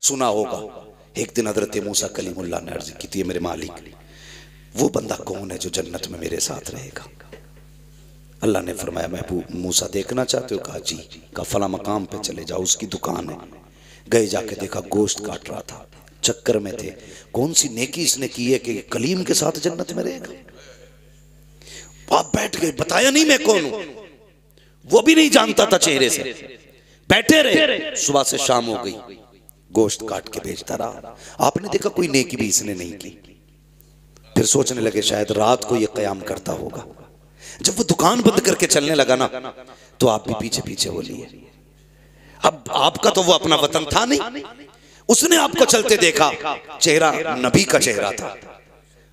सुना होगा। एक दिन हजरत मूसा कलीमुल्लाह ने अर्ज की थी, मेरे मालिक वो बंदा कौन है जो जन्नत में मेरे साथ रहेगा? अल्लाह ने फरमाया, महबूब मूसा देखना चाहते हो? कहा जी। कहा फला मकाम पे चले जाओ, उसकी दुकान है। गए, जाके देखा गोश्त काट रहा था, चक्कर में थे कौन सी नेकी इसने की है कि कलीम के साथ जन्नत में रहेगा। आप बैठ गए, बताया नहीं मैं कौन हूं, वो भी नहीं जानता था चेहरे से। बैठे रहे, सुबह से शाम हो गई, गोश्त काट के बेचता रहा। आपने देखा कोई नेकी भी इसने नहीं की। फिर सोचने लगे शायद रात को ये कयाम करता होगा। जब वो दुकान बंद करके चलने लगा ना, तो आप भी पीछे पीछे हो लिए। अब आपका तो वो अपना वतन था नहीं, उसने आपको चलते देखा, चेहरा नबी का चेहरा था,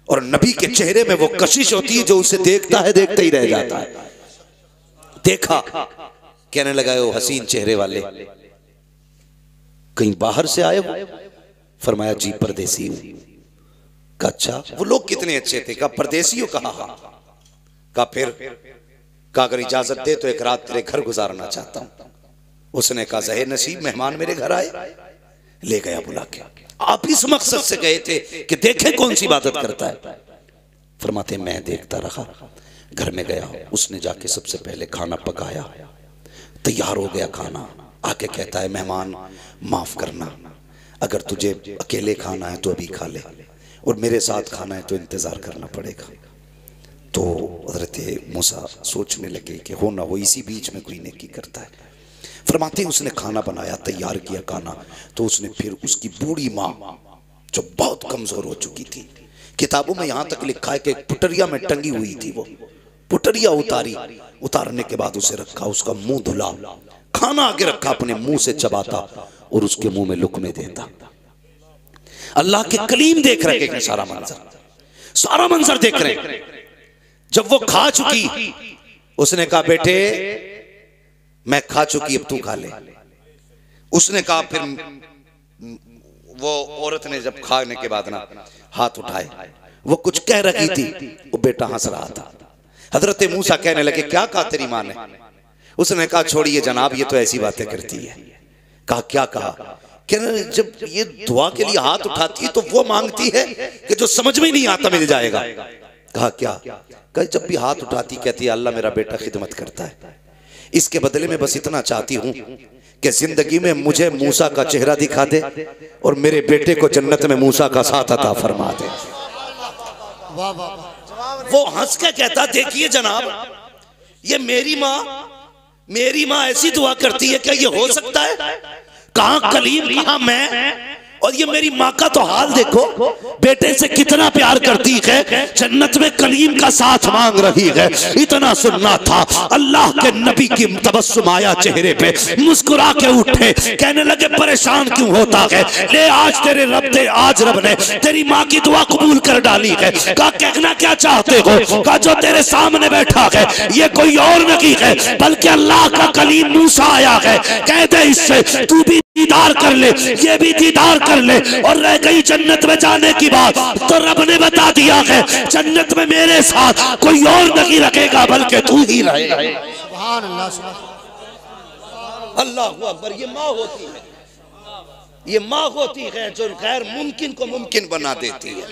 और नबी के चेहरे में वो कशिश होती है जो उसे देखता है देखते ही रह जाता है। देखा, कहने लगा वो हसीन चेहरे वाले कहीं बाहर से आए हो? फरमाया जी परदेसी हूं। कहा अच्छा, वो लोग कितने अच्छे थे? कहा परदेसी हो? कहा हाँ। कहा फिर? कहा अगर इजाजत दे तो एक रात तेरे घर गुजारना चाहता हूं। उसने कहा ज़हे नसीब, मेहमान मेरे घर आए। ले गया बुला के। आप इस मकसद से गए थे कि देखे कौन सी इबादत करता है? फरमाते मैं देखता रहा। घर में गया, उसने जाके सबसे पहले खाना पकाया, तैयार हो गया खाना। आके कहता है मेहमान माफ करना, अगर तुझे अकेले खाना है तो अभी खा ले, और मेरे साथ खाना है तो इंतजार करना पड़ेगा। तो हज़रत मूसा सोचने लगे कि हो ना हो इसी बीच में कोई नेकी करता है। फरमाते उसने खाना बनाया, तैयार किया खाना, तो उसने फिर उसकी बूढ़ी माँ जो बहुत कमजोर हो चुकी थी, किताबों में यहाँ तक लिखा है कि पुटरिया में टंगी हुई थी, वो पुटरिया उतारी, उतारने के बाद उसे रखा, उसका मुंह धुला, खाना आगे रखा, अपने मुंह से चबाता और उसके मुंह में लुकमे देता। अल्लाह के कलीम देख रहे हैं सारा मंजर देख रहे हैं। जब वो खा चुकी, उसने कहा बेटे मैं खा चुकी, अब तू खा ले। उसने कहा, फिर वो औरत ने जब खाने के बाद ना हाथ उठाए, वो कुछ कह रही थी, वो बेटा हंस रहा था। हजरत मूसा कहने लगे क्या कहा तेरी माँ ने? उसने कहा छोड़िए जनाब, ये तो ऐसी बातें करती है। कहा क्या कहा? कहने जब ये दुआ के लिए हाथ उठाती है तो वो मांगती है कि जो समझ में नहीं आता मिल जाएगा। कहा क्या? कहा जब भी हाथ उठाती कहती है अल्लाह मेरा बेटा खिदमत करता है, इसके बदले में बस इतना चाहती हूं कि जिंदगी में मुझे मूसा का चेहरा दिखा दे और मेरे बेटे को जन्नत में मूसा का साथ अता फरमा दे। वो हंस के कहता देखिए जनाब, ये मेरी माँ ऐसी दुआ करती है, क्या ये हो सकता है? कहां कलीम, कहां मैं, और ये मेरी माँ का तो हाल देखो, बेटे से कितना प्यार करती है, जन्नत में कलीम का साथ मांग रही है। इतना सुनना था, अल्लाह के नबी की तबस्सुम आया चेहरे पे, मुस्कुरा के उठे, कहने लगे परेशान क्यों होता है? ले आज रब ने तेरी माँ की दुआ कबूल कर डाली है। कहा कहना क्या चाहते हो? कहा जो तेरे सामने बैठा है ये कोई और नहीं है बल्कि अल्लाह का कलीम मूसा आया है। कह दे इससे तू भी दीदार कर ले, ये भी दीदार कर ले, और रह गई जन्नत में जाने की बात, तो रब ने बता दिया है जन्नत में मेरे साथ कोई और नहीं रखेगा बल्कि तू ही रहेगा। सुभान अल्लाह, अल्लाहु अकबर। ये माँ होती है, ये माँ होती है जो गैर मुमकिन को मुमकिन बना देती है।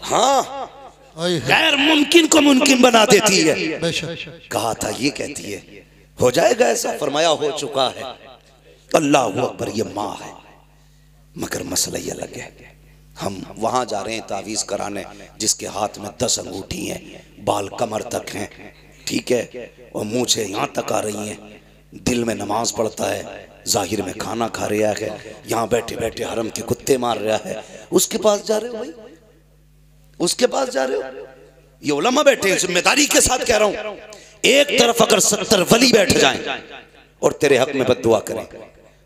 हाँ, गैर मुमकिन को मुमकिन बना देती है। कहा था ये कहती है हो जाएगा ऐसा, फरमाया हो चुका है। अल्लाहु अकबर। ये माँ है, मगर मसला ये अलग है। हम वहां जा रहे हैं तावीज़ कराने, जिसके हाथ में 10 अंगूठी हैं, बाल कमर तक हैं, ठीक है, और मूछें यहाँ तक आ रही हैं, दिल में नमाज पढ़ता है, जाहिर में खाना खा रहा है, यहाँ बैठे बैठे हरम के कुत्ते मार रहा है। उसके पास जा रहे हो भाई, उसके पास जा रहे हो? ये उलमा बैठे हैं, जिम्मेदारी के साथ कह रहा हूं। एक तरफ अगर 70 वली बैठ जाएं और तेरे हक में बद्दुआ करें,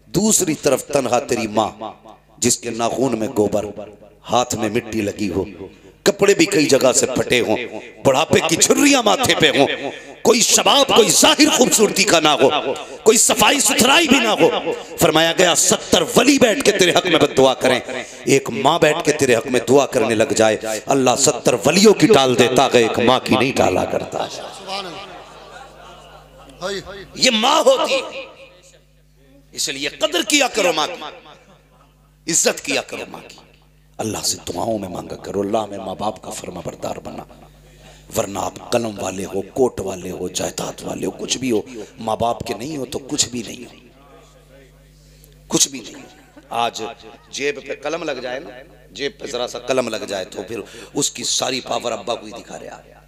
दूसरी तरफ तनहा तेरी माँ जिसके नाखून में गोबर, हाथ में मिट्टी लगी हो, कपड़े भी कई जगह से फटे हों, बुढ़ापे की छुर्रियां माथे पे हों, कोई शबाब कोई जाहिर खूबसूरती का ना हो, कोई सफाई सुथराई भी ना हो। फरमाया गया 70 वली बैठ के तेरे हक में बद्दुआ करें, एक माँ बैठ के तेरे हक में दुआ करने लग जाए, अल्लाह 70 वलियों की टाल देता है, एक माँ की नहीं टाला करता। ये माँ होती है, इसलिए कदर किया करो माँ की, इज्जत किया करो माँ की। अल्लाह से दुआओं में मांगा करो, अल्लाह में माँ बाप का फर्माबरदार बना, वरना आप कलम वाले हो, कोट वाले हो, जायदाद वाले हो, कुछ भी हो, माँ बाप के नहीं हो तो कुछ भी नहीं हो, कुछ भी नहीं हो। आज जेब पे कलम लग जाए ना, जेब पे जरा सा कलम लग जाए तो फिर उसकी सारी पावर अब्बा को ही दिखा रहे हैं,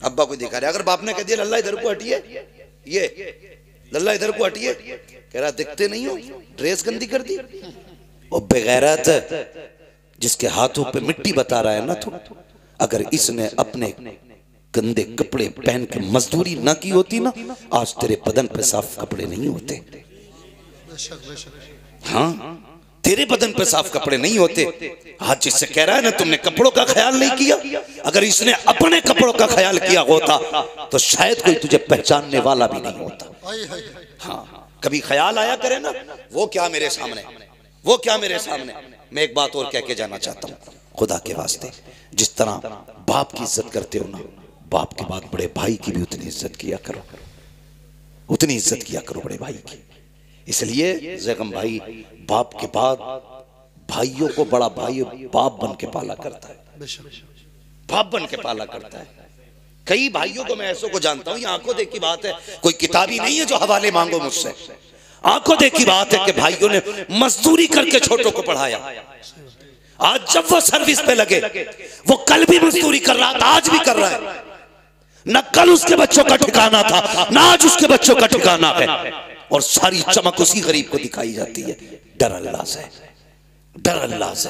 अब्बा को दिखा रहे। अगर बाप ने कह दिया लल्ला इधर को हटिए, ये लल्ला इधर को हटिए, कह रहा दिखते नहीं हो, ड्रेस गंदी कर दी। और बेगैरत जिसके हाथों पे मिट्टी बता रहा है ना, तो अगर इसने अपने गंदे कपड़े पहन के मजदूरी ना की होती ना, आज तेरे बदन पे साफ कपड़े नहीं होते। हाँ, तेरे बदन पे साफ कपड़े नहीं होते। आज जिससे कह रहा है ना तुमने कपड़ों का ख्याल नहीं किया, अगर इसने अपने कपड़ों का ख्याल किया होता तो शायद कोई तुझे पहचानने वाला भी नहीं होता। हाँ, कभी ख्याल आया करे ना, वो क्या मेरे सामने, वो क्या मेरे सामने। मैं एक बात और कह के जाना चाहता हूँ, खुदा के वास्ते, जिस तरह बाप की इज्जत करते हो ना, बाप के बाद बड़े भाई की भी उतनी इज्जत किया करो, उतनी इज्जत किया करो बड़े भाई की। इसलिए ज़ैगम भाई बाप के बाद भाइयों को बड़ा भाई बाप बन के पाला करता है, बाप बन के पाला करता है। कई भाइयों को मैं ऐसों को जानता हूं, ये आंखों देखी बात है, कोई किताबी नहीं है जो हवाले मांगो मुझसे, आंखों देखी बात है कि भाइयों ने मजदूरी करके छोटों को पढ़ाया। आज जब वो सर्विस पे लगे, वो कल भी मजदूरी कर रहा था, आज भी कर रहा है। न कल उसके बच्चों का ठिकाना था, न आज उसके बच्चों का ठिकाना है, और सारी चमक उसी गरीब को दिखाई जाती है। डर अल्लाह से, डर अल्लाह से।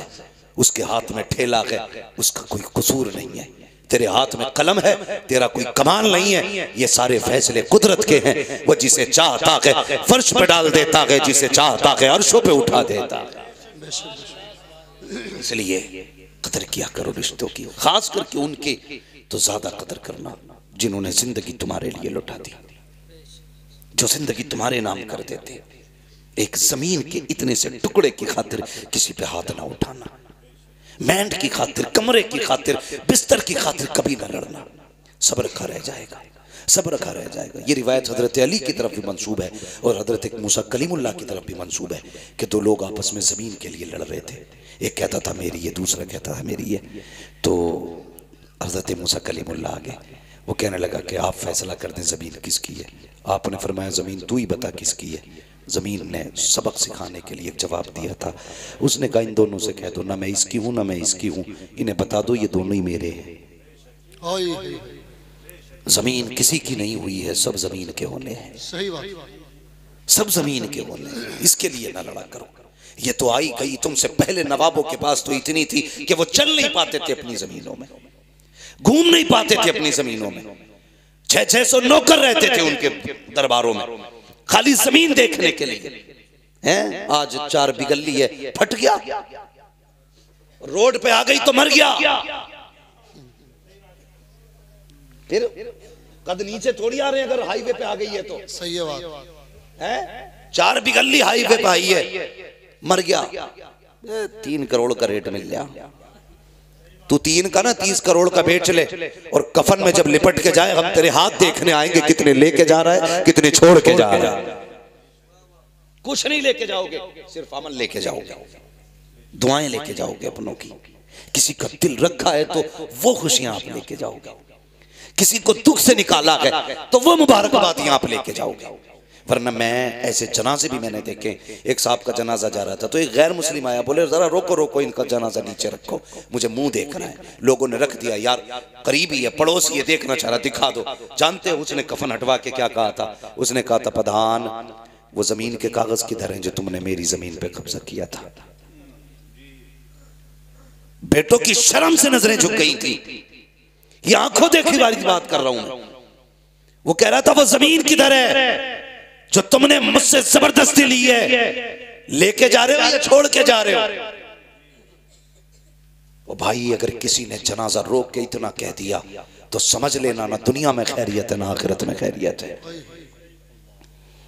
उसके हाथ में ठेला है, उसका कोई कसूर नहीं है। तेरे हाथ में कलम है, तेरा कोई कमाल नहीं है। ये सारे फैसले कुदरत के हैं। वो जिसे चाहता है फर्श पे डाल देता है, जिसे चाहता है अर्शों पे उठा देता है। इसलिए कदर किया करो रिश्तों की, खास करके उनके तो ज्यादा कदर करना जिन्होंने जिंदगी तुम्हारे लिए लौटा दी, जो जिंदगी तुम्हारे नाम कर देते। एक जमीन के इतने से टुकड़े की खातिर किसी पे हाथ ना उठाना, मैंट की खातिर, कमरे की खातिर, बिस्तर की खातिर कभी ना लड़ना। सब्र रखा रह जाएगा, सब्र रखा रह जाएगा। ये रिवायत हजरत अली की तरफ भी मंसूब है और हजरत मूसा कलीमुल्लाह की तरफ भी मंसूब है कि दो लोग आपस में जमीन के लिए लड़ रहे थे। एक कहता था मेरी है, दूसरा कहता था मेरी है। तो हजरत मूसा कलीमुल्लाह आगे, वो कहने लगा कि आप फैसला कर दें जमीन किसकी है। आपने फरमाया जमीन तू ही बता किसकी है। जमीन ने सबक सिखाने के लिए एक जवाब दिया था। उसने कहा इन दोनों से कह दो, ना मैं इसकी हूं ना मैं इसकी हूं, इन्हें बता दो ये दोनों ही मेरे हैं। जमीन किसी की नहीं हुई है, सब जमीन के होने हैं। सही बात, सब जमीन के होने हैं। इसके लिए ना लड़ा करो। ये तो आई गई, तुमसे पहले नवाबों के पास तो इतनी थी कि वो चल नहीं पाते थे अपनी जमीनों में, घूम नहीं पाते थे अपनी जमीनों में। 600 नौकर रहते थे उनके दरबारों में, खाली जमीन देखने के लिए हैं। आज 4 बिगल्ली है, फट गया, रोड पे आ गई तो मर गया। फिर कद नीचे थोड़ी आ रहे हैं, अगर हाईवे पे आ गई है तो। सही है बात है। 4 बिगल्ली हाईवे पे आई है, मर गया, 3 करोड़ का रेट मिल गया। तू 3 का ना 30 करोड़ का बेच ले, और कफन में जब लिपट के जाए हम तेरे हाथ देखने आएंगे, कितने लेके जा रहा है, कितने छोड़ के जा रहा है। कुछ नहीं लेके जाओगे, सिर्फ अमल लेके जाओगे, दुआएं लेके जाओगे अपनों की। किसी का दिल रखा है तो वो खुशियां आप लेके जाओगे, किसी को दुख से निकाला है तो वो मुबारकबादियां आप लेके जाओगे। वरना मैं ऐसे जनाजे भी मैंने देखे। एक साहब का जनाजा जा रहा था तो एक गैर मुस्लिम आया, बोले जरा रोको रोको, इनका जनाजा नीचे रखो, मुझे मुंह देख रहा है। लोगों ने रख दिया, यार करीबी है, पड़ोसी है, देखना चाह रहा, दिखा दो। जानते हो उसने कफन हटवा के क्या कहा था? उसने कहा था प्रधान वो जमीन के कागज किधर हैं जो तुमने मेरी जमीन पे कब्जा किया था। बेटों की शर्म से नजरें झुक गई थी। ये आंखों देखी वाली बात कर रहा हूं। वो कह रहा था वो जमीन किधर है जो तुमने मुझसे जबरदस्ती ली है, लेके जा रहे हो या छोड़ के जा रहे हो? वो भाई अगर किसी ने जनाजा रोक के इतना कह दिया तो समझ लेना ना दुनिया में खैरियत है ना आखिरत में खैरियत है,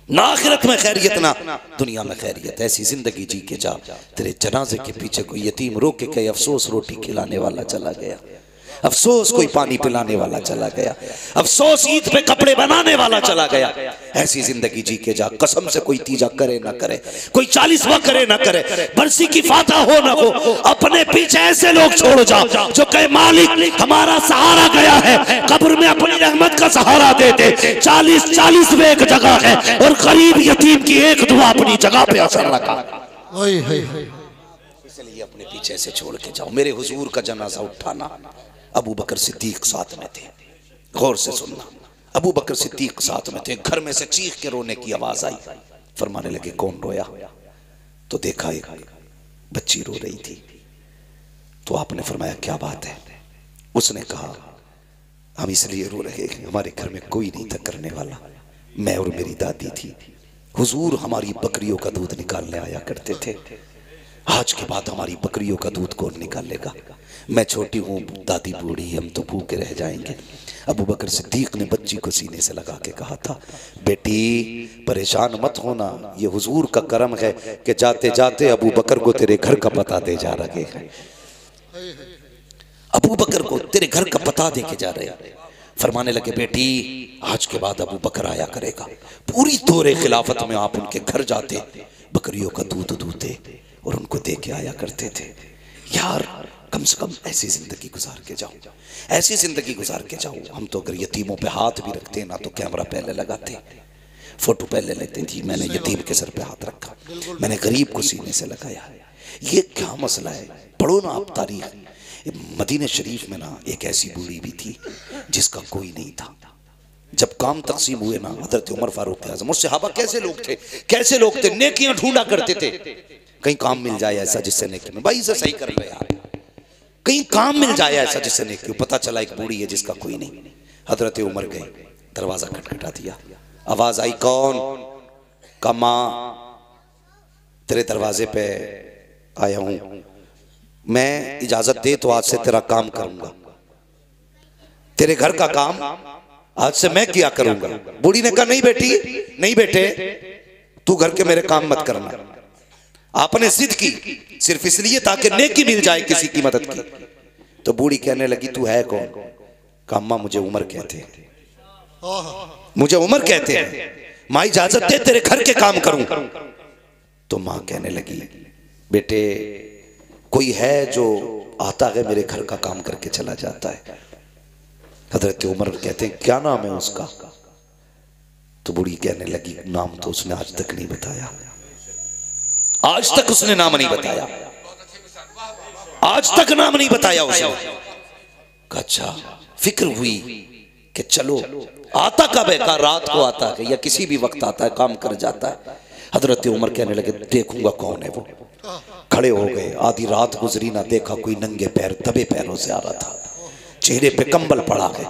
ना आखिरत में खैरियत ना दुनिया में खैरियत। ऐसी जिंदगी जी के जा, तेरे जनाजे के पीछे कोई यतीम रोक के कहे अफसोस रोटी खिलाने वाला चला गया, अफसोस कोई पानी पिलाने वाला चला गया, अफसोस ईद पे कपड़े बनाने वाला चला गया। ऐसी जिंदगी जी के जा, कसम से कोई तीजा करे ना करे, कोई 40वां करे ना करे, बरसी की फाता हो ना हो, अपने पीछे ऐसे लोग छोड़ जाओ जो कहे मालिक हमारा सहारा गया है, कब्र में अपनी रहमत का सहारा दे दे। 40 में एक जगह है और गरीब यतीम की एक दुआ अपनी जगह पे असर रखा। इसलिए अपने पीछे से छोड़ के जाओ। मेरे हुजूर का जनाजा उठाना, अबू बकर सिद्दीक साथ में थे, गौर से सुनना, अबू बकर सिद्दीक साथ में थे। घर में से चीख के रोने की आवाज आई, फरमाने लगे कौन रोया? तो देखा एक बच्ची रो रही थी। तो आपने फरमाया क्या बात है? उसने कहा हम इसलिए रो रहे हैं, हमारे घर में कोई नहीं था करने वाला, मैं और मेरी दादी थी। हुजूर हमारी बकरियों का दूध निकालने आया करते थे, आज के बाद हमारी बकरियों का दूध कौन निकालेगा? मैं छोटी हूँ, दादी बूढ़ी, हम तो भूखे रह जाएंगे। अबू बकर सिद्दीक ने बच्ची को सीने से लगा के कहा था, बेटी परेशान मत होना, ये हुजूर का करम है कि जाते जाते अबू बकर को तेरे घर का पता दे जा रहे हैं। अबू बकर को तेरे घर का पता दे के जा रहे हैं। फरमाने लगे बेटी आज के बाद अबू बकर आया करेगा। पूरी दौरे खिलाफत में आप उनके घर जाते, बकरियों का दूध दूते और उनको दे के आया करते थे। यार कम से कम ऐसी जिंदगी गुजार के जाओ, ऐसी जिंदगी गुजार के जाओ। हम तो अगर यतीमों पे हाथ भी रखते ना तो कैमरा पहले लगाते, फोटो पहले लेते थी। मैंने यतीम के सर पे हाथ रखा, मैंने गरीब को सीने से लगाया। ये क्या मसला है? पढ़ो ना आप तारीख। मदीने शरीफ में ना एक ऐसी बूढ़ी भी थी जिसका कोई नहीं था। जब काम तकसीम हुए ना, हजरत उमर फारूक आज़म और सहाबा कैसे लोग थे, कैसे लोग थे, नेकियां ढूंढा करते थे। कहीं काम मिल जाए ऐसा जिससे नेकी में, भाई इसे सही कर ले यार, कहीं काम मिल जाए ऐसा जिससे नेकी। पता चला एक बूढ़ी है जिसका कोई नहीं। हजरत उमर गए, दरवाजा खटखटा दिया, आवाज आई कौन? का मां तेरे दरवाजे पे आया हूं, मैं इजाजत दे तो आज से तेरा काम करूंगा, तेरे घर का काम आज से मैं किया करूंगा। बूढ़ी ने कहा नहीं बेटी, नहीं बेटे, तू घर के मेरे काम मत करना। आपने जिद की सिर्फ इसलिए ताकि नेकी मिल जाए, किसी की मदद की। तो बूढ़ी कहने लगी तू है कौन? कहा अम्मा मुझे उमर कहते हैं, मुझे उमर कहते हैं, माँ इजाजत दे तेरे घर के काम करूं। तो माँ कहने लगी बेटे कोई है जो आता है मेरे घर का काम करके चला जाता है? हजरत उमर कहते हैं क्या नाम है उसका? तो बूढ़ी कहने लगी नाम तो उसने आज तक नहीं बताया, आज तक उसने नाम नहीं बताया, आज तक नाम नहीं बताया उसने। अच्छा फिक्र हुई कि चलो आता कब है? का रात को आता है या किसी भी वक्त आता है, काम कर जाता है। हजरत उमर कहने लगे देखूंगा कौन है वो। खड़े हो गए, आधी रात गुजरी ना, देखा कोई नंगे पैर दबे पैरों से आ रहा था, चेहरे पे कंबल पड़ा है।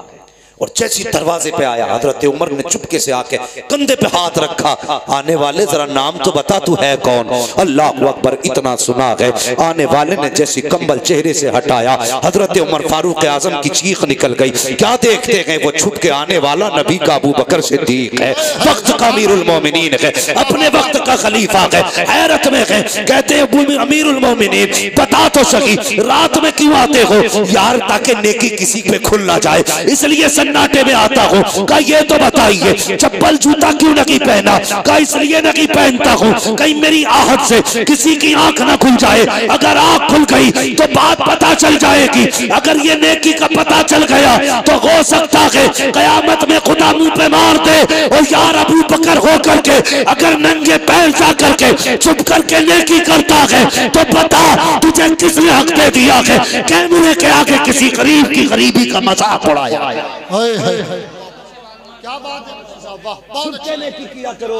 और जैसी दरवाजे पे आया, हजरत उमर ने चुपके से आके कंधे पे हाथ रखा, आने वाले जरा नाम तो बता तू है कौन? अल्लाह अकबर, इतना सुना है। आने वाले ने जैसी कंबल चेहरे से हटाया, हजरत उमर फारूक आजम की चीख निकल गई। क्या देखते हैं? वो छुप के आने वाला नबी का अबू बकर सिद्दीक है, वक्त का अमीरुल मोमिनीन है, अपने वक्त का खलीफा है। हैरत में है, कहते हैं अमीरुल मोमिनीन बता तो सही रात में क्यों आते हो? यार ताकि नेकी किसी पे खुल ना जाए, इसलिए सन्नाटे में आता हूँ। कहा ये तो बताइए चप्पल जूता क्यों नहीं पहना? कहा इसलिए नहीं पहनता हूँ कहीं मेरी आहट से किसी की आंख ना खुल जाए। अगर आंख खुल गई तो बात पता चल जाएगी, अगर ये नेकी का पता चल गया तो हो सकता है कयामत में खुदा मुंह पे मार दे। और यार अबू बकर हो करके अगर नंगे पैर जा करके चुप करके नेकी करता है तो बता तुझे किसने हक दे दिया है? कैमरे के आगे किसी गरीब की गरीबी का मजाक उड़ाया। क्या बात है, बहुत अच्छे नेकी किया करो,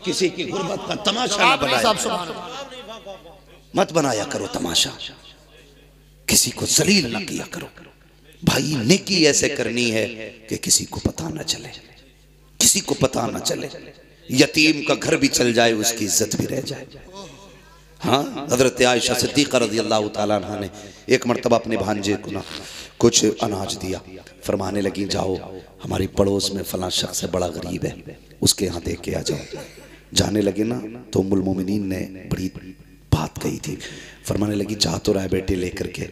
किसी की गुर्बत का तमाशा न बनाया, मत बनाया करो तमाशा, किसी को जलील न किया करो। भाई नेकी ऐसे करनी है कि किसी को पता न चले, किसी को पता न चले, यतीम का घर भी चल जाए उसकी इज्जत भी रह जाए। हाँ, हजरत आयशा सिद्दीक़ा रज़ियल्लाहु ताला अन्हा ने एक मरतबा अपने भांजे को ना कुछ अनाज दिया, फरमाने लगी जाओ हमारी पड़ोस में फलां शख्स है बड़ा गरीब है, उसके यहाँ देख के आ जाओ। जाने लगे ना तो उम्मुल मोमिनीन ने बड़ी बात कही थी, फरमाने लगी जा तो रहा है बेटे लेकर के,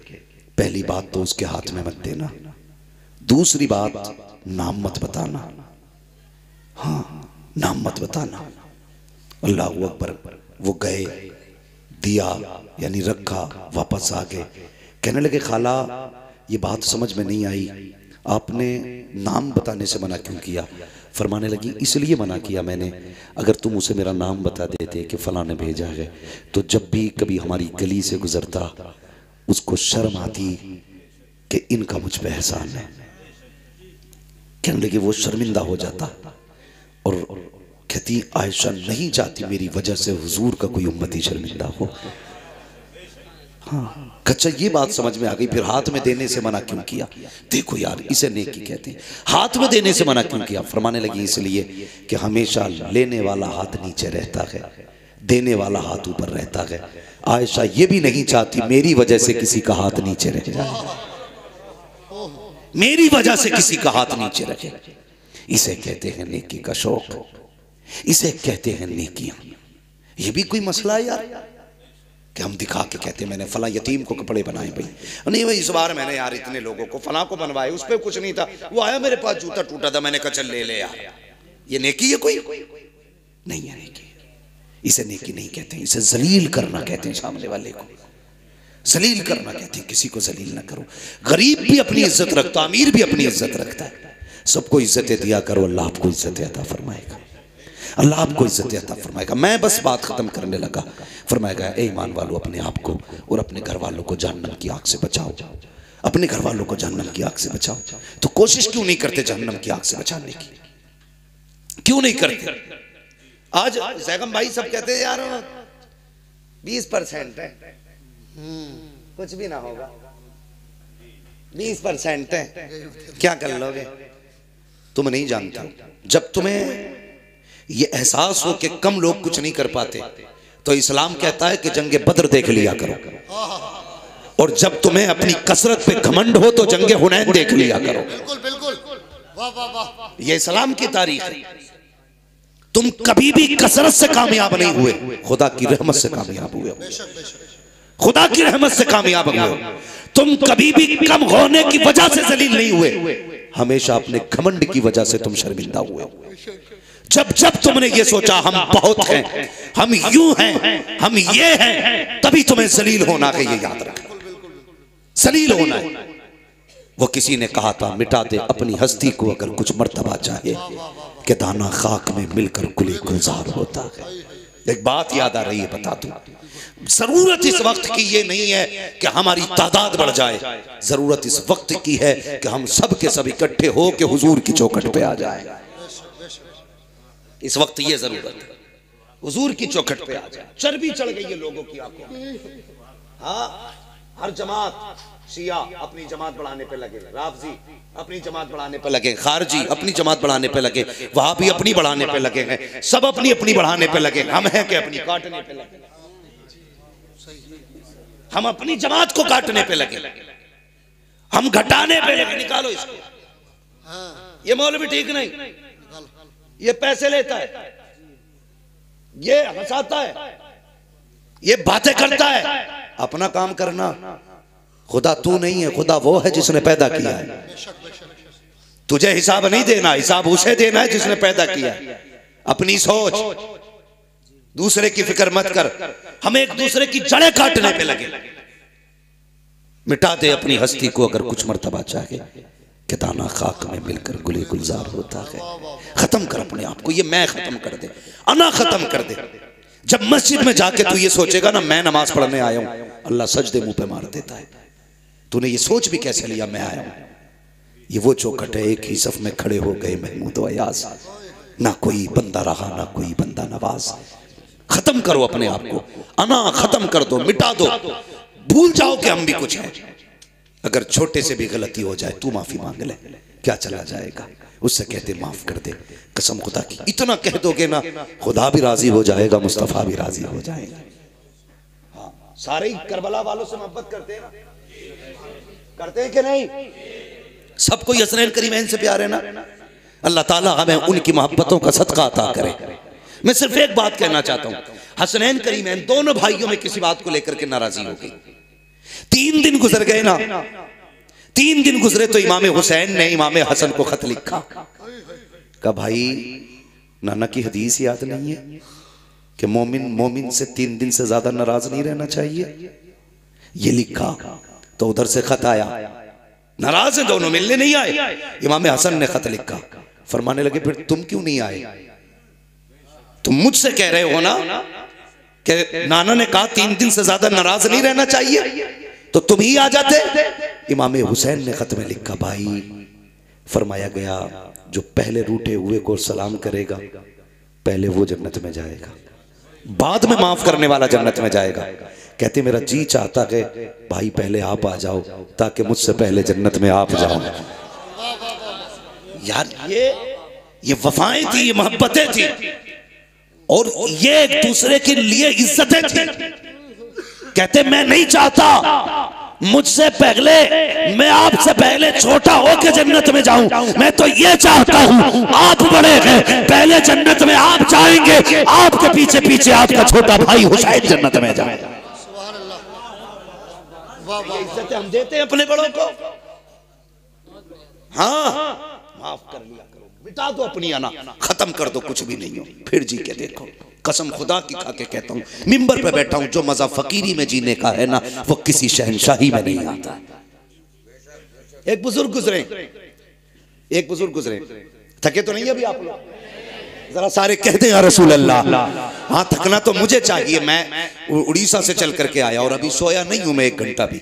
पहली बात तो उसके हाथ में मत देना, दूसरी बात नाम मत बताना। हाँ, नाम मत बताना। अल्लाह अकबर। वो गए, दिया यानी रखा, वापस आ गए। कहने लगे खाला ये बात समझ में नहीं आई, आपने नाम बताने से मना क्यों किया? फरमाने लगी इसलिए मना किया मैंने, अगर तुम उसे मेरा नाम बता देते कि फलां ने भेजा है, तो जब भी कभी हमारी गली से गुजरता उसको शर्म आती कि इनका मुझ पे एहसान है। कहने लगे वो शर्मिंदा हो जाता और कहती आयशा नहीं चाहती मेरी वजह से हुजूर का कोई उम्मती शर्मिंदा हो। हाँ, अच्छा ये बात समझ में आ गई। फिर हाथ में देने से मना क्यों किया? देखो यार इसे नेकी कहते हैं। हाथ में देने से मना क्यों किया? फरमाने लगी इसलिए कि हमेशा लेने वाला हाथ नीचे रहता है, देने वाला हाथ ऊपर रहता है। आयशा ये भी नहीं चाहती मेरी वजह से किसी का हाथ नीचे रह जाए, मेरी वजह से किसी का हाथ नीचे रखे। इसे कहते हैं नेकी का शौक, इसे कहते हैं नेकियां। ये भी कोई मसला है यार कि हम दिखा के कहते हैं मैंने फला यतीम को कपड़े बनाए भाई, नहीं भाई इस बार मैंने यार इतने लोगों को फला को बनवाए, उस पर कुछ नहीं था, वो आया मेरे पास जूता टूटा था, मैंने कहा चल ले ले यार। ये नेकी है? कोई नहीं है नेकी। इसे नेकी नहीं कहते, इसे जलील करना कहते हैं। सामने वाले को जलील करना कहते हैं, किसी को जलील ना करो। गरीब भी अपनी इज्जत रखता, अमीर भी अपनी इज्जत रखता है। सबको इज्जतें दिया करो, अल्लाह आपको इज्जतें अता फरमाएगा, अल्लाह आपको इज्जत अता फरमाएगा। मैं बस बात खत्म करने लगा। फरमाएगा ए ईमान वालों अपने आप को और अपने घर वालों को जहन्नम की आग से बचाओ, अपने घर वालों को जहन्नम की आग से बचाओ। तो कोशिश क्यों नहीं करते जहन्नम की आग से बचाने की? क्यों नहीं करते? आज जैगम भाई सब कहते हैं यार 20% है, कुछ भी ना होगा, 20% है, क्या कर लोगे? तुम नहीं जानते। जब तुम्हें ये एहसास हो कि कम लोग कुछ नहीं कर पाते, तो इस्लाम कहता है कि जंगे बद्र देख लिया करो। और जब तुम्हें अपनी कसरत पे घमंड हो तो जंगे हुनैन देख लिया करो। बिल्कुल बिल्कुल, वाह वाह वाह। ये इस्लाम की तारीख है। तुम कभी भी कसरत से कामयाब नहीं हुए, खुदा की रहमत से कामयाब हुए, खुदा की रहमत से कामयाब हुए। तुम कभी भी कम होने की वजह से जलील नहीं हुए, हमेशा अपने घमंड की वजह से तुम शर्मिंदा हुए। जब जब तुमने ये सोचा हम बहुत हैं, हम यूं हैं, हम ये हैं, तभी तुम्हें जलील होना है। ये याद रखना, जलील होना है। वो किसी ने कहा था मिटा दे अपनी हस्ती को अगर कुछ मर्तबा चाहे, कि दाना खाक में मिलकर गुले गुलजार होता है। एक बात याद आ रही है, बता दूं, जरूरत इस वक्त की ये नहीं है कि हमारी तादाद बढ़ जाए, जरूरत इस वक्त की है कि हम सब के सब इकट्ठे हो के हुजूर की चौखट पे आ जाए। इस वक्त ये जरूरत है, हुजूर की चौखट पे आ जाए। चर्बी चढ़ गई है लोगों की आंखों में। हाँ, हर जमात, शिया अपनी जमात बढ़ाने पे लगे, राफजी अपनी जमात बढ़ाने पे लगे, खारजी अपनी जमात बढ़ाने पे लगे, वहाबी अपनी बढ़ाने पे लगे हैं, सब अपनी अपनी बढ़ाने पे लगे। हम हैं कि अपनी काटने पे लगे, हम अपनी जमात को काटने पे लगे, हम घटाने पे लगे। निकालो इसको। ये मौलवी ठीक नहीं, ये पैसे लेता है, ये हंसाता है, ये बातें करता है। अपना काम करना। खुदा तू नहीं है, खुदा वो है जिसने पैदा किया है। तुझे हिसाब नहीं देना, हिसाब उसे देना है जिसने पैदा किया है। अपनी सोच, दूसरे की फिक्र मत कर। हम एक दूसरे की जड़ें काटने पे लगे। मिटा दे अपनी हस्ती को अगर कुछ मर्तबा चाहे, कि दाना खाक में मिलकर गुले गुलजार होता है। खत्म कर अपने आप को, ये मैं खत्म कर दे, अना खत्म कर दे। जब मस्जिद में जाके तू ये सोचेगा ना मैं नमाज पढ़ने आया हूं, अल्लाह सजदे मुंह पे मार देता है। तूने ये सोच भी कैसे लिया मैं आया हूं? ये वो चौखट है, एक ही सफ में खड़े हो गए महमूद व अयाज, ना कोई बंदा रहा ना कोई बंदा नवाज। खत्म करो अपने आप को, अना खत्म कर दो, मिटा दो, भूल जाओ कि हम भी कुछ हैं। अगर छोटे से भी गलती हो जाए तू माफी मांग ले, क्या चला जाएगा? उससे कहते माफ कर दे, कसम खुदा की। इतना कह दोगे ना, खुदा भी राजी हो जाएगा, मुस्तफा भी राजी हो जाएगा। हाँ, सारे ही करबला वालों से मोहब्बत करते हैं ना, करते हैं कि नहीं? सबको हसनैन करीमैन से प्यार है ना। अल्लाह ताला हमें उनकी मोहब्बतों का सदका अता करे। मैं सिर्फ एक बात कहना चाहता हूं, हसनैन करीमैन दोनों भाइयों में किसी बात को लेकर के नाराजी हो गई। 3 दिन गुजर गए ना, 3 दिन गुजरे तो इमाम हुसैन ने इमाम हसन को खत लिखा। कहा भाई नाना की हदीस याद नहीं है कि मोमिन से 3 दिन से ज्यादा नाराज नहीं रहना चाहिए। ये लिखा तो उधर से खत आया, नाराज है दोनों, मिलने नहीं आए। इमाम हसन ने खत लिखा, फरमाने लगे फिर तुम क्यों नहीं आए? तुम मुझसे कह रहे हो ना कि नाना ने कहा 3 दिन से ज्यादा नाराज नहीं रहना चाहिए, तो तुम ही आ जाते। इमाम हुसैन ने खत में लिखा, भाई फरमाया गया जो पहले रूठे हुए को सलाम करेगा पहले वो जन्नत में जाएगा, बाद में माफ करने वाला जन्नत में जाएगा। कहते मेरा जी चाहता है भाई पहले आप आ जाओ ताकि मुझसे पहले जन्नत में आप जाओ। यार ये वफाएं थी, ये मोहब्बतें थी, और ये एक दूसरे के लिए इज्जतें थी। कहते मैं नहीं चाहता मुझसे पहले, मैं आपसे पहले छोटा होकर जन्नत में जाऊं, मैं तो ये चाहता हूं आप बड़े हैं पहले जन्नत में आप जाएंगे, आपके पीछे पीछे आपका छोटा भाई हुसैन जन्नत में जाए। इज्जतें हम देते हैं अपने बड़ों को। हाँ माफ कर लिया करो, मिटा दो अपनी अना, खत्म कर दो, कुछ भी नहीं हो। फिर जी के देखो, कसम खुदा की खा के कहता हूं, मिंबर पे बैठा हूं, जो मजा फकीरी में जीने का है ना वो किसी शहनशाही में नहीं आता। एक बुजुर्ग गुजरे, थके तो नहीं अभी आप लोग? जरा सारे कहते हैं या रसूल अल्लाह। हाँ थकना तो मुझे चाहिए, मैं उड़ीसा से चल करके आया और अभी सोया नहीं हूं मैं 1 घंटा भी,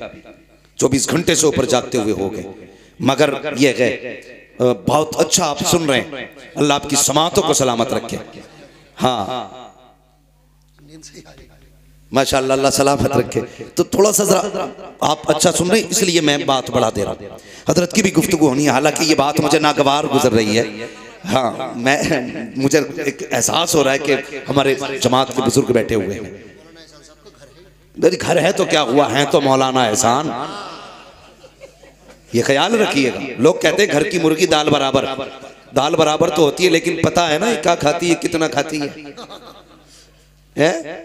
24 घंटे से ऊपर जागते हुए हो गए। मगर ये गए बहुत अच्छा आप सुन रहे हैं, अल्लाह आपकी समातों को सलामत रखे। हाँ माशाअल्लाह, अल्लाह सलामत रखे। तो थोड़ा सा जरा आप अच्छा सुन रहे हैं इसलिए मैं बात बढ़ा दे रहा हूँ। हजरत की भी गुफ्तगू होनी है, हालांकि ये बात मुझे नागवार गुजर रही है। हाँ मुझे एक एहसास हो रहा है कि हमारे जमात के बुजुर्ग बैठे हुए हैं। घर है तो क्या हुआ, है तो मौलाना एहसान, ये ख्याल रखिएगा। लोग कहते हैं घर की मुर्गी दाल बराबर, दाल बराबर तो होती है लेकिन पता है ना क्या खाती है, कितना खाती है?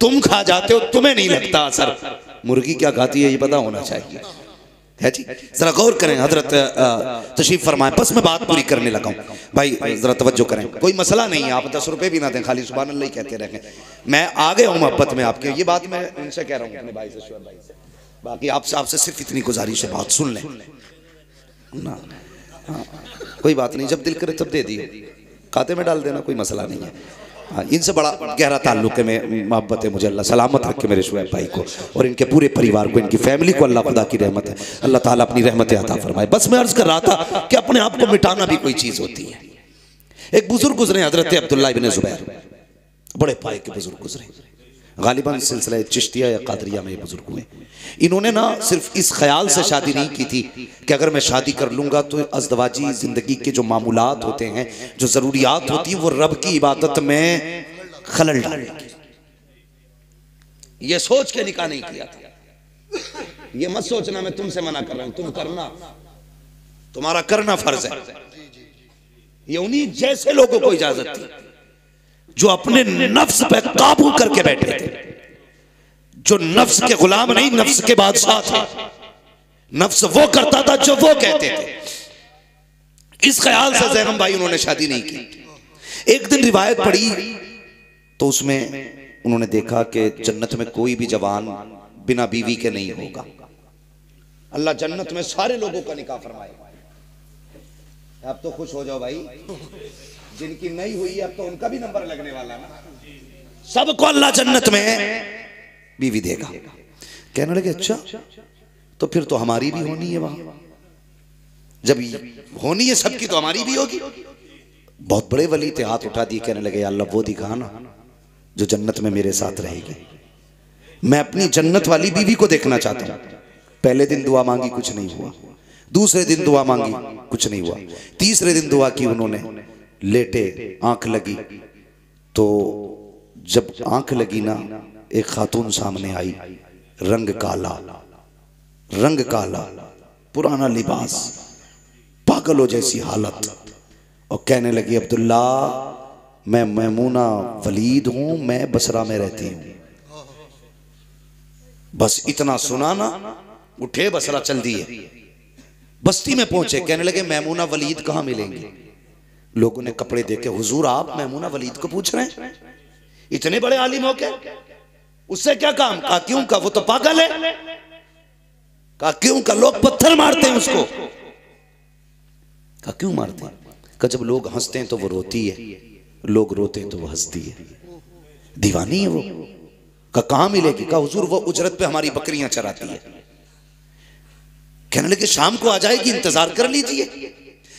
तुम खा जाते हो, तुम्हें नहीं लगता असर, मुर्गी क्या खाती है ये पता होना चाहिए, है जी। जरा गौर करें, हजरत तशरीफ फरमाएं। बस मैं बात पूरी करने लगा हूं भाई, जरा तवज्जो करें। कोई मसला नहीं है, आप 10 रुपए भी ना दें, खाली सुभान अल्लाह ही कहते रहें। मैं आ गया हूं मोहब्बत में आपके, ये बात मैं उनसे कह रहा हूं, अपने भाई से, शुएब भाई से। बाकी आपसे सिर्फ इतनी गुजारिश है, बात सुन लें ना। हाँ, कोई बात नहीं, जब दिल करे तब दे दिए, खाते में डाल देना, कोई मसला नहीं है। हाँ, इनसे बड़ा गहरा ताल्लुक है, मैं मोहब्बत है मुझे। अल्लाह सलामत रखे मेरे शुएब भाई को और इनके पूरे परिवार को, इनकी फैमिली को। अल्लाह खुदा की रहमत है, अल्लाह ताला अपनी रहमत अता फरमाए। बस मैं अर्ज कर रहा था कि अपने आप को मिटाना भी कोई चीज़ होती है। एक बुजुर्ग गुजरे, हजरत अब्दुल्लाह इब्न ज़ुबैर, बड़े पाए के बुजुर्ग गुजरे, गालिबन सिलसिला चिश्तिया या कादरिया में ये बुजुर्ग हुए। इन्होंने ना सिर्फ इस ख्याल से शादी नहीं की थी कि अगर मैं शादी कर लूंगा तो अज़दवाजी जिंदगी के जो मामूलात होते हैं, जो जरूरियात होती हैं, वो रब की इबादत में खलल डालेंगे। ये सोच के निकाह नहीं किया था। ये मत सोचना मैं तुमसे मना कर रहा हूं, तुम करना, तुम्हारा करना फर्ज है। ये उन्हीं जैसे लोगों को इजाजत थी जो अपने नफ्स पे काबू करके बैठे थे, जो नफ्स के गुलाम नहीं, नफ्स के बादशाह थे। नफ्स वो करता था जो वो कहते थे। इस ख्याल से ज़ैनब भाई उन्होंने शादी नहीं की। एक दिन रिवायत पढ़ी तो उसमें उन्होंने देखा कि जन्नत में कोई भी जवान बिना बीवी के नहीं होगा। अल्लाह जन्नत में सारे लोगों का निकाह फरमाएगा। अब तो खुश हो जाओ भाई, जिनकी नहीं हुई अब तो उनका भी नंबर लगने वाला ना। सबको अल्लाह जन्नत में बीवी देगा। कहने लगे अच्छा तो फिर तो हमारी भी होनी है वहां, जब होनी है सबकी तो हमारी भी होगी। बहुत बड़े वली थे, हाथ उठा दिए, कहने लगे अल्लाह वो दिखा ना जो जन्नत में मेरे साथ रहेगी। मैं अपनी जन्नत वाली बीवी को देखना चाहता हूं। पहले दिन दुआ मांगी, कुछ नहीं हुआ। दूसरे दिन दुआ मांगी, कुछ नहीं हुआ। तीसरे दिन दुआ की उन्होंने, लेटे, आंख लगी, तो जब आंख लगी ना एक खातून सामने आई, रंग काला, पुराना लिबास, पागलों जैसी हालत, और कहने लगी अब्दुल्ला मैं मैमूना वलीद हूं, मैं बसरा में रहती हूं। बस इतना सुना ना उठे बसरा चल दिए, बस्ती में पहुंचे, कहने लगे मैमूना वलीद कहां मिलेंगे। लोगों ने कपड़े देखे, हुजूर आप मैमूना वलीद को पूछ रहे हैं, इतने बड़े आलिम हो के, उससे क्या काम? कहा क्यों? का वो तो पागल है। कहा क्यों? का लोग पत्थर मारते हैं उसको। कहा क्यों मारते हैं? कहा जब लोग हंसते हैं तो वो रोती है, लोग रोते हैं तो वो हंसती है, दीवानी है वो। कहा कहां मिलेगी? कहा हुजूर वो उजरत पे हमारी बकरियां चराती है। कहने लगे शाम को आ जाएगी, इंतजार कर लीजिए,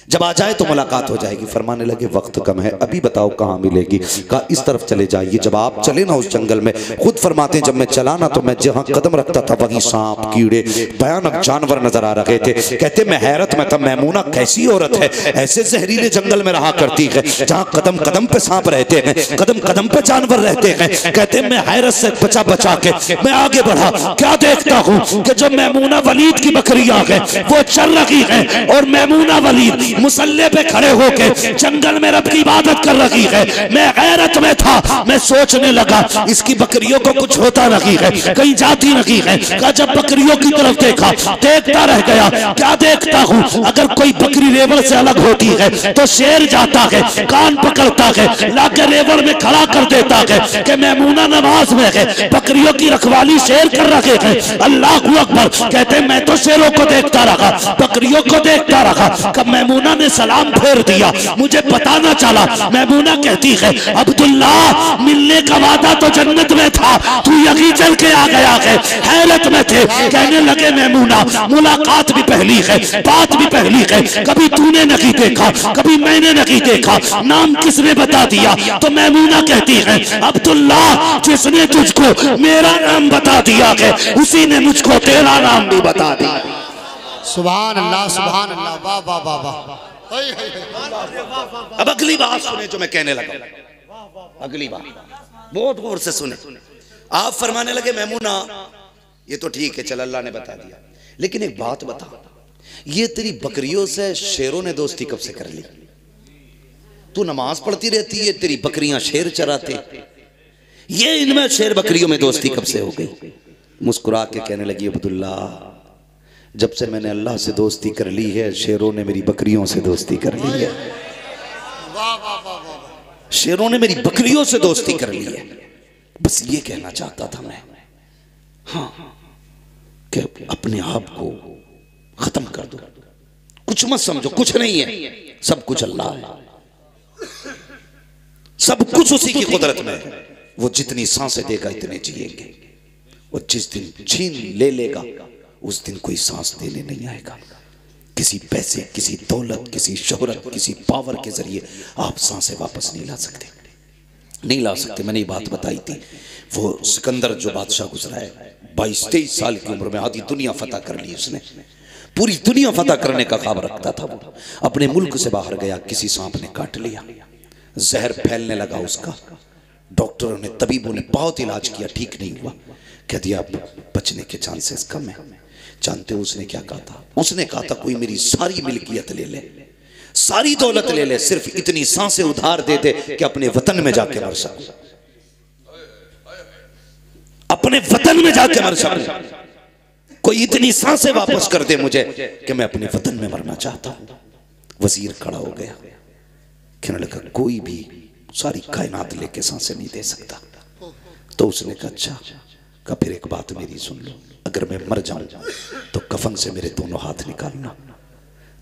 जब आ जाए तो मुलाकात हो जाएगी। फरमाने लगे वक्त कम है, अभी बताओ कहाँ मिलेगी। कहा इस तरफ चले जाइए। जब आप चले ना उस जंगल में, खुद फरमाते हैं जब मैं चला ना तो मैं जहाँ कदम रखता था वहीं सांप, कीड़े, भयानक जानवर नजर आ रहे थे। कहते मैं हैरत में था, मैमूना कैसी औरत है, ऐसे जहरीले जंगल में रहा करती है जहाँ कदम कदम पे सांप रहते हैं, कदम कदम पे जानवर रहते हैं। कहते मैं हैरत से बचा बचा के मैं आगे बढ़ा, क्या देखता हूँ कि जो मैमूना वलीद की बकरियां हैं वो चल रही है और मैमूना वलीद मुसल्ले पे खड़े होके जंगल में रब की इबादत कर रही है। मैं गैरत में था, मैं सोचने लगा इसकी बकरियों को कुछ होता नहीं है, कहीं जाती नहीं है। का जब बकरियों की तरफ देखा, देखता रह गया। क्या देखता हूँ? अगर कोई बकरी रेवड़ से अलग होती है तो शेर जाता है, कान पकड़ता है, लाके रेवड़ में खड़ा कर देता है कि मैमूना नमाज में है, बकरियों की रखवाली शेर कर रखे हैं। अल्लाह अकबर। कहते मैं तो शेरों को देखता रहा, बकरियों को देखता रहा। कब मैमूना ने सलाम फेर दिया, मुझे पता ना चला। मैमूना कहती है अब्दुल्ला मिलने का वादा तो जन्नत में था, तू यहीं चल के आ गया है। हैरत में थे। कहने लगे मैमूना मुलाकात भी पहली है, बात भी पहली है, कभी तूने नहीं देखा, कभी मैंने नहीं देखा, नाम किसने बता दिया? तो मैमूना कहती है अब्दुल्ला जिसने तुझको मेरा नाम बता दिया है उसी ने मुझको तेरा नाम भी बता दिया। सुभान अल्लाह, सुभान अल्लाह, वाह वाह वाह वाह। अब अगली बात सुने जो मैं कहने लगा, अगली बात बहुत गौर से सुने। आप फरमाने लगे मैमूना ये तो ठीक है, चल अल्लाह ने बता दिया, लेकिन एक बात बता, ये तेरी बकरियों से शेरों ने दोस्ती कब से कर ली? तू नमाज पढ़ती रहती है, तेरी बकरियां शेर चराते, ये इनमें शेर बकरियों में दोस्ती कब से हो गई? मुस्कुरा के कहने लगी अब्दुल्ला जब से मैंने अल्लाह से दोस्ती कर ली है, शेरों ने मेरी बकरियों से दोस्ती कर ली है। शेरों ने मेरी बकरियों से दोस्ती कर ली है। बस ये कहना चाहता था मैं, हाँ, कि अपने आप को खत्म कर दो, कुछ मत समझो, कुछ नहीं है, सब कुछ अल्लाह है, सब कुछ उसी की कुदरत में है। वो जितनी सांसें देगा इतने जिएंगे, और जिस दिन छीन ले लेगा उस दिन कोई सांस देने नहीं आएगा। किसी पैसे, किसी दौलत, किसी शोहरत, किसी पावर के जरिए आप सांसें वापस नहीं ला सकते, नहीं ला सकते। मैंने ये बात बताई थी, वो सिकंदर जो बादशाह गुजरा है 22-23 साल की उम्र में आधी दुनिया फतह कर ली उसने, पूरी दुनिया फतह करने का ख्वाब रखता था वो। अपने मुल्क से बाहर गया, किसी सांप ने काट लिया, जहर फैलने लगा उसका। डॉक्टरों ने, तबीबों ने बहुत इलाज किया, ठीक नहीं हुआ। कह दिया बचने के चांसेस कम है। जानते हो उसने क्या कहा था? उसने कहा था कोई मेरी सारी मिल्कियत ले ले, सारी दौलत ले ले, सिर्फ इतनी सांसें उधार दे दे कि अपने वतन में जाके मर सकूं, अपने वतन में जाके मर सकूं। कोई इतनी सांसें वापस कर दे मुझे कि मैं अपने वतन में मरना चाहता हूं। वजीर खड़ा हो गया, कहने लगा कोई भी सारी कायनात लेके सांसें नहीं दे सकता। तो उसने कहा अच्छा, का फिर एक बात मेरी सुन लो, अगर मैं मर जाऊं तो कफन से मेरे दोनों हाथ निकालना,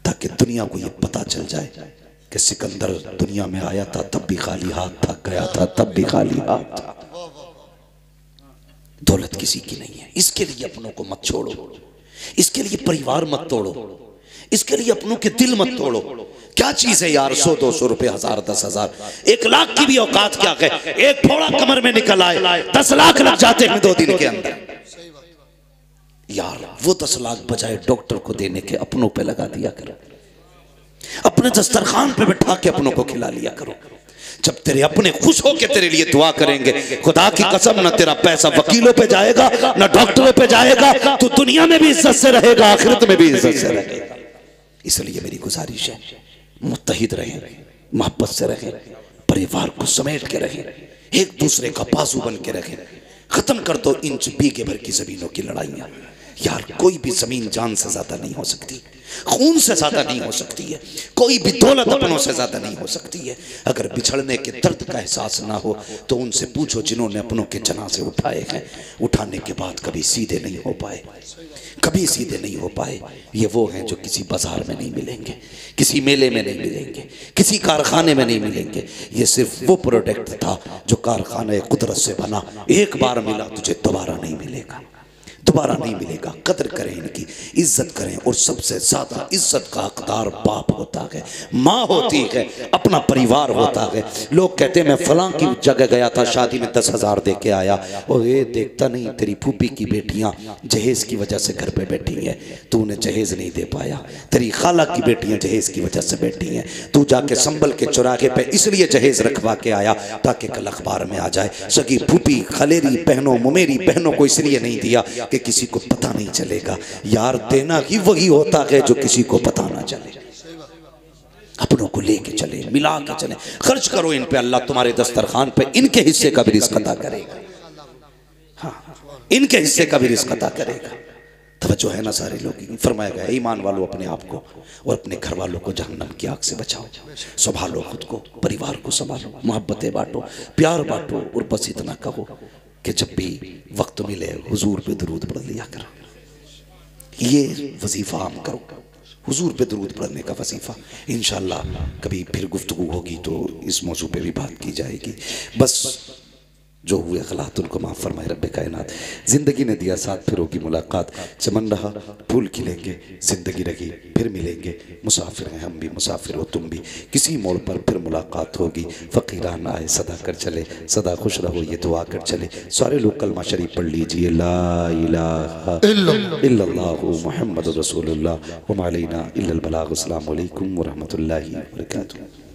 ताकि दुनिया को ये पता चल जाए कि सिकंदर दुनिया में आया था तब भी खाली हाथ था, गया था तब भी खाली हाथ था। दौलत किसी की नहीं है, इसके लिए अपनों को मत छोड़ो, इसके लिए परिवार मत तोड़ो, इसके लिए अपनों के दिल मत तोड़ो। क्या चीज है यार, 100-200 रुपए, 1000, 10,000, 1 लाख की भी औकात क्या है? एक फोड़ा कमर में निकल आए 10 लाख लग जाते हैं 2 दिन के अंदर। यार वो 10 लाख बजाय डॉक्टर को देने के अपनों पे लगा दिया करो, अपने दस्तरखान पे बैठा के अपनों को खिला लिया करो। जब तेरे अपने खुश होके तेरे लिए दुआ करेंगे, खुदा की कसम ना तेरा पैसा वकीलों पे जाएगा ना डॉक्टरों पे जाएगा, तो दुनिया में भी इज्जत से रहेगा, आखिरत में भी इज्जत से रहेगा। इसलिए मेरी गुजारिश है, मुत्तहिद रहें, मोहब्बत से रहें, परिवार को समेट के रहें, एक दूसरे का बाजू बन के रहें। खत्म कर दो इन बीघे भर की जमीनों की लड़ाइयाँ। यार कोई भी जमीन जान से ज्यादा नहीं हो सकती, खून से ज्यादा नहीं हो सकती है, कोई भी दौलत अपनों से ज्यादा नहीं हो सकती है। अगर बिछड़ने के दर्द का एहसास ना हो तो उनसे पूछो जिन्होंने अपनों के जनाजे उठाए हैं, उठाने के बाद कभी सीधे नहीं हो पाए, कभी सीधे नहीं हो पाए। ये वो हैं जो किसी बाजार में नहीं मिलेंगे, किसी मेले में नहीं मिलेंगे, किसी कारखाने में नहीं मिलेंगे। ये सिर्फ वो प्रोडक्ट था जो कारखाने कुदरत से बना, एक बार मिला तुझे दोबारा नहीं मिलेगा, दोबारा नहीं मिलेगा। कदर करें, इनकी इज्जत करें। और सबसे ज्यादा इज्जत का हकदार बाप होता है, माँ होती है, अपना परिवार होता है। लोग कहते हैं मैं फलां की जगह गया था, शादी में 10,000 दे के आया, और ये देखता नहीं तेरी फूफी की बेटियां जहेज की वजह से घर पे बैठी हैं, तू उन्हें जहेज नहीं दे पाया। तेरी खाला की बेटियां जहेज की वजह से बैठी हैं, तू जाके संभल के चौराहे पे इसलिए जहेज रखवा के आया ताकि कल अखबार में आ जाए। सगी फूफी, खलेरी बहनों, मुमेरी बहनों को इसलिए नहीं दिया कि किसी को पता नहीं चलेगा। यार देना ही वही होता है जो किसी को पता ना चले। अपनों को लेके चले, मिला के चले, खर्च करो इन पे, अल्लाह तुम्हारे दस्तरखान पे इनके हिस्से का भी रिज़्क़ अता करेगा। हाँ, इनके हिस्से का भी रिज़्क़ अता करेगा। तवज्जो है ना सारे लोग। फरमाया गया ईमान वालों अपने आप को और अपने घर वालों को जहन्नम की आग से बचाओ, संभालो खुद को, परिवार को संभालो, मोहब्बतें बांटो, प्यार बांटो। और बस इतना कहो कि जब भी वक्त मिले हुजूर पे दरूद पढ़ लिया करो। ये वजीफा आम करो, हुजूर पे दरूद पढ़ने का वजीफा। इंशाअल्लाह कभी फिर गुफ्तगू होगी तो इस मौजू पे भी बात की जाएगी। बस जो हुए गलत उनको माफ़ फरमाए रब्बे कायनात। ज़िंदगी ने दिया साथ, फिर होगी मुलाकात। चमन रहा फूल खिलेंगे, ज़िंदगी रही फिर मिलेंगे। मुसाफिर हैं हम भी, मुसाफिर हो तुम भी, किसी मोड़ पर फिर मुलाकात होगी। फ़कीरान आए सदा कर चले, सदा खुश रहो ये दुआ कर चले। सारे लोग कलमा शरीफ पढ़ लीजिए, ला इलाहा इल्लल्लाहु मुहम्मदुर रसूलुल्लाह व मा अलैना इल्लल बलाग। अस्सलामु अलैकुम व रहमतुल्लाहि व बरकातुहू।